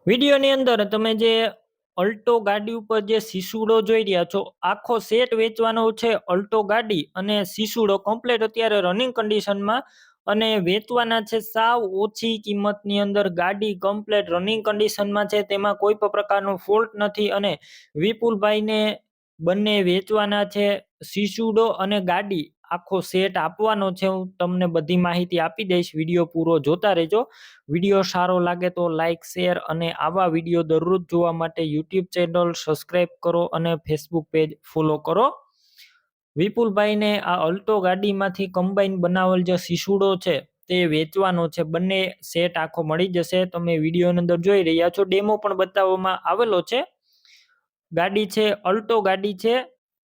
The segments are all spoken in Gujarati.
વિડીયોની અંદર તમે જે અલ્ટો ગાડી ઉપર જે સિસુડો જોઈ રહ્યા છો, આખો સેટ વેચવાનો છે. અલ્ટો ગાડી અને સિસુડો કમ્પ્લેટ અત્યારે રનિંગ કન્ડિશનમાં અને વેચવાના છે સાવ ઓછી કિંમતની અંદર. ગાડી કમ્પ્લેટ રનિંગ કન્ડિશનમાં છે, તેમાં કોઈ પણ પ્રકારનો ફોલ્ટ નથી અને વિપુલભાઈને બંને વેચવાના છે. સિસુડો અને ગાડી આખો સેટ આપવાનો છે. હું તમને બધી માહિતી આપી દઈશ, વિડીયો પૂરો જોતા રહેજો. વિડીયો સારો લાગે તો લાઈક, શેર અને આવા વિડીયો દરરોજ જોવા માટે યુટ્યુબ ચેનલ સબસ્ક્રાઈબ કરો અને ફેસબુક પેજ ફોલો કરો. વિપુલભાઈને આ અલ્ટો ગાડીમાંથી કમ્બાઈન બનાવેલ જે સિસુડો છે તે વેચવાનો છે. બંને સેટ આખો મળી જશે. તમે વિડીયોની અંદર જોઈ રહ્યા છો, ડેમો પણ બતાવવામાં આવેલો છે. ગાડી છે અલ્ટો ગાડી છે,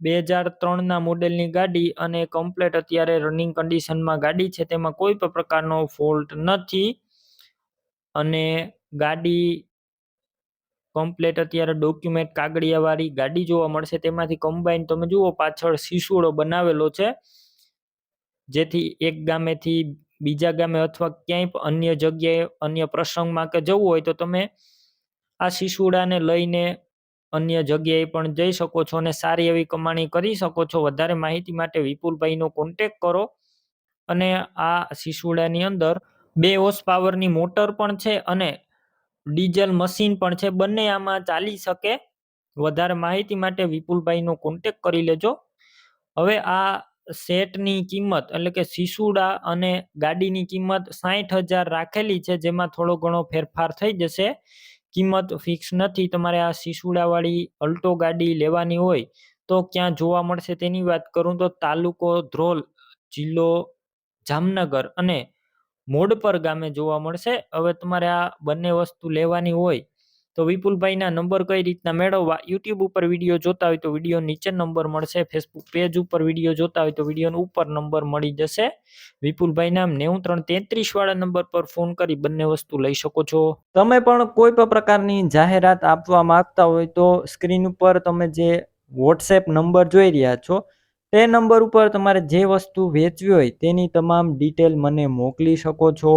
2003ના મોડેલની ગાડી અને કમ્પ્લેટ અત્યારે રનિંગ કન્ડિશનમાં ગાડી છે. તેમાં કોઈ પણ પ્રકારનો ફોલ્ટ નથી અને ગાડી કમ્પ્લેટ અત્યારે ડોક્યુમેન્ટ કાગળિયાવાળી ગાડી જોવા મળશે. તેમાંથી કમ્બાઈન તમે જુઓ પાછળ સિસુડો બનાવેલો છે, જેથી એક ગામેથી બીજા ગામે અથવા ક્યાંય પણ અન્ય જગ્યાએ અન્ય પ્રસંગમાં કે જવું હોય તો તમે આ સિસુડાને લઈને અન્ય જગ્યાએ પણ જઈ શકો છો અને સારી એવી કમાણી કરી શકો છો. વધારે માહિતી માટે વિપુલભાઈનો કોન્ટેક કરો. અને આ સિસુડાની અંદર 2 હોર્સ પાવરની મોટર પણ છે અને ડીઝલ મશીન પણ છે. બંને આમાં ચાલી શકે. વધારે માહિતી માટે વિપુલભાઈનો કોન્ટેક કરી લેજો. હવે આ સેટની કિંમત એટલે કે સિસુડા અને ગાડીની કિંમત 60,000 રાખેલી છે, જેમાં થોડો ઘણો ફેરફાર થઈ જશે. કિંમત ફિક્સ નથી. તમારે આ સિસુડાવાળી અલ્ટો ગાડી લેવાની હોય તો ક્યાં જોવા મળશે તેની વાત કરું તો તાલુકો ધ્રોલ, જિલ્લો જામનગર અને મોડપર ગામે જોવા મળશે. હવે તમારે આ બંને વસ્તુ લેવાની હોય તો વિપુલભાઈના નંબર કઈ રીતના મેળવવા, યુટ્યુબ ઉપર વિડીયો જોતા હોય તો વિડીયો નીચે નંબર મળશે, ફેસબુક પેજ ઉપર વિડીયો જોતા હોય તો વિડીયો ઉપર નંબર મળી જશે. વિપુલભાઈના 9333 વાળા નંબર પર ફોન કરી બંને વસ્તુ લઈ શકો છો. તમે પણ કોઈ પણ પ્રકારની જાહેરાત આપવા માંગતા હોય તો સ્ક્રીન ઉપર તમે જે વોટ્સએપ નંબર જોઈ રહ્યા છો તે નંબર ઉપર તમારે જે વસ્તુ વેચવી હોય તેની તમામ ડિટેલ મને મોકલી શકો છો.